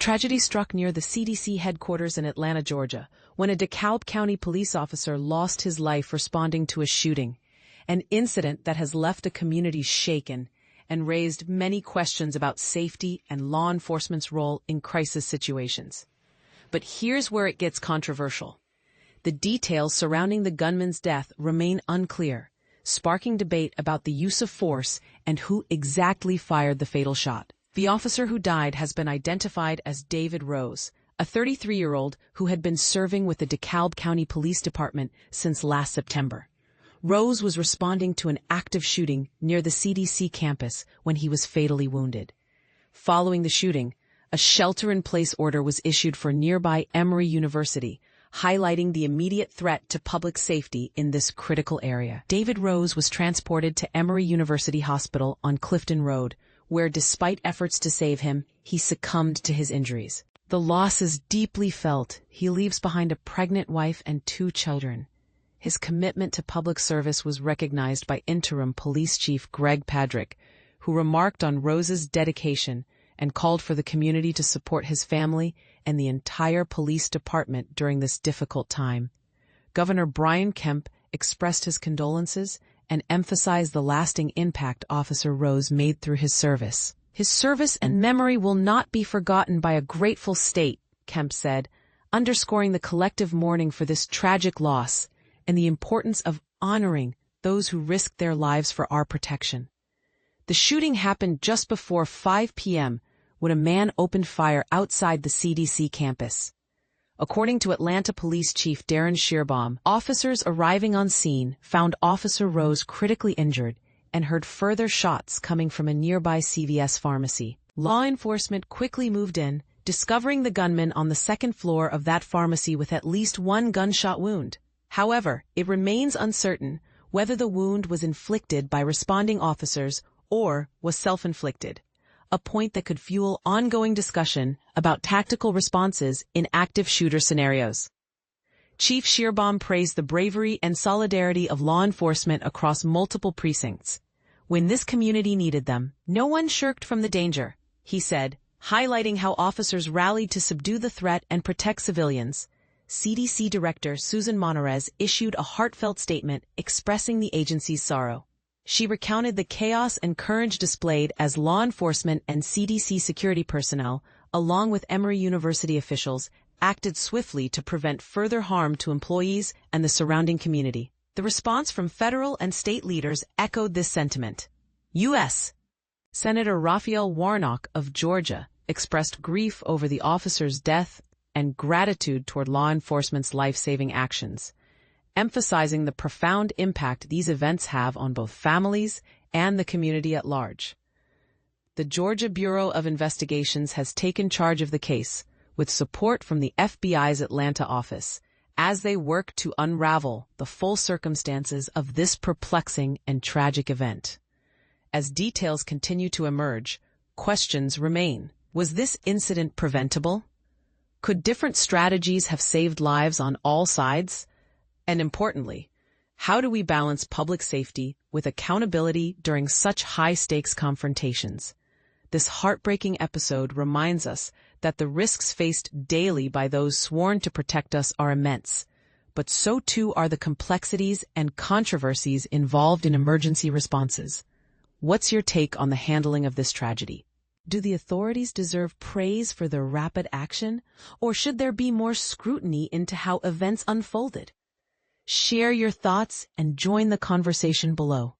Tragedy struck near the CDC headquarters in Atlanta, Georgia, when a DeKalb County police officer lost his life responding to a shooting, an incident that has left a community shaken and raised many questions about safety and law enforcement's role in crisis situations. But here's where it gets controversial. The details surrounding the gunman's death remain unclear, sparking debate about the use of force and who exactly fired the fatal shot. The officer who died has been identified as David Rose, a 33-year-old who had been serving with the DeKalb County Police Department since last September. Rose was responding to an active shooting near the CDC campus when he was fatally wounded. Following the shooting, a shelter-in-place order was issued for nearby Emory University, highlighting the immediate threat to public safety in this critical area. David Rose was transported to Emory University Hospital on Clifton Road, where despite efforts to save him, he succumbed to his injuries. The loss is deeply felt. He leaves behind a pregnant wife and 2 children. His commitment to public service was recognized by interim police chief Greg Padrick, who remarked on Rose's dedication and called for the community to support his family and the entire police department during this difficult time. Governor Brian Kemp expressed his condolences and emphasized the lasting impact Officer Rose made through his service. His service and memory will not be forgotten by a grateful state, Kemp said, underscoring the collective mourning for this tragic loss and the importance of honoring those who risked their lives for our protection. The shooting happened just before 5 p.m. when a man opened fire outside the CDC campus. According to Atlanta Police Chief Darren Shearbaum, officers arriving on scene found Officer Rose critically injured and heard further shots coming from a nearby CVS pharmacy. Law enforcement quickly moved in, discovering the gunman on the 2nd floor of that pharmacy with at least 1 gunshot wound. However, it remains uncertain whether the wound was inflicted by responding officers or was self-inflicted, a point that could fuel ongoing discussion about tactical responses in active shooter scenarios. Chief Shearbaum praised the bravery and solidarity of law enforcement across multiple precincts. When this community needed them, no one shirked from the danger, he said, highlighting how officers rallied to subdue the threat and protect civilians. CDC Director Susan Monarez issued a heartfelt statement expressing the agency's sorrow. She recounted the chaos and courage displayed as law enforcement and CDC security personnel, along with Emory University officials, acted swiftly to prevent further harm to employees and the surrounding community. The response from federal and state leaders echoed this sentiment. U.S. Senator Raphael Warnock of Georgia expressed grief over the officer's death and gratitude toward law enforcement's life-saving actions, emphasizing the profound impact these events have on both families and the community at large. The Georgia Bureau of Investigations has taken charge of the case, with support from the FBI's Atlanta office, as they work to unravel the full circumstances of this perplexing and tragic event. As details continue to emerge, questions remain. Was this incident preventable? Could different strategies have saved lives on all sides? And importantly, how do we balance public safety with accountability during such high-stakes confrontations? This heartbreaking episode reminds us that the risks faced daily by those sworn to protect us are immense, but so too are the complexities and controversies involved in emergency responses. What's your take on the handling of this tragedy? Do the authorities deserve praise for their rapid action, or should there be more scrutiny into how events unfolded? Share your thoughts and join the conversation below.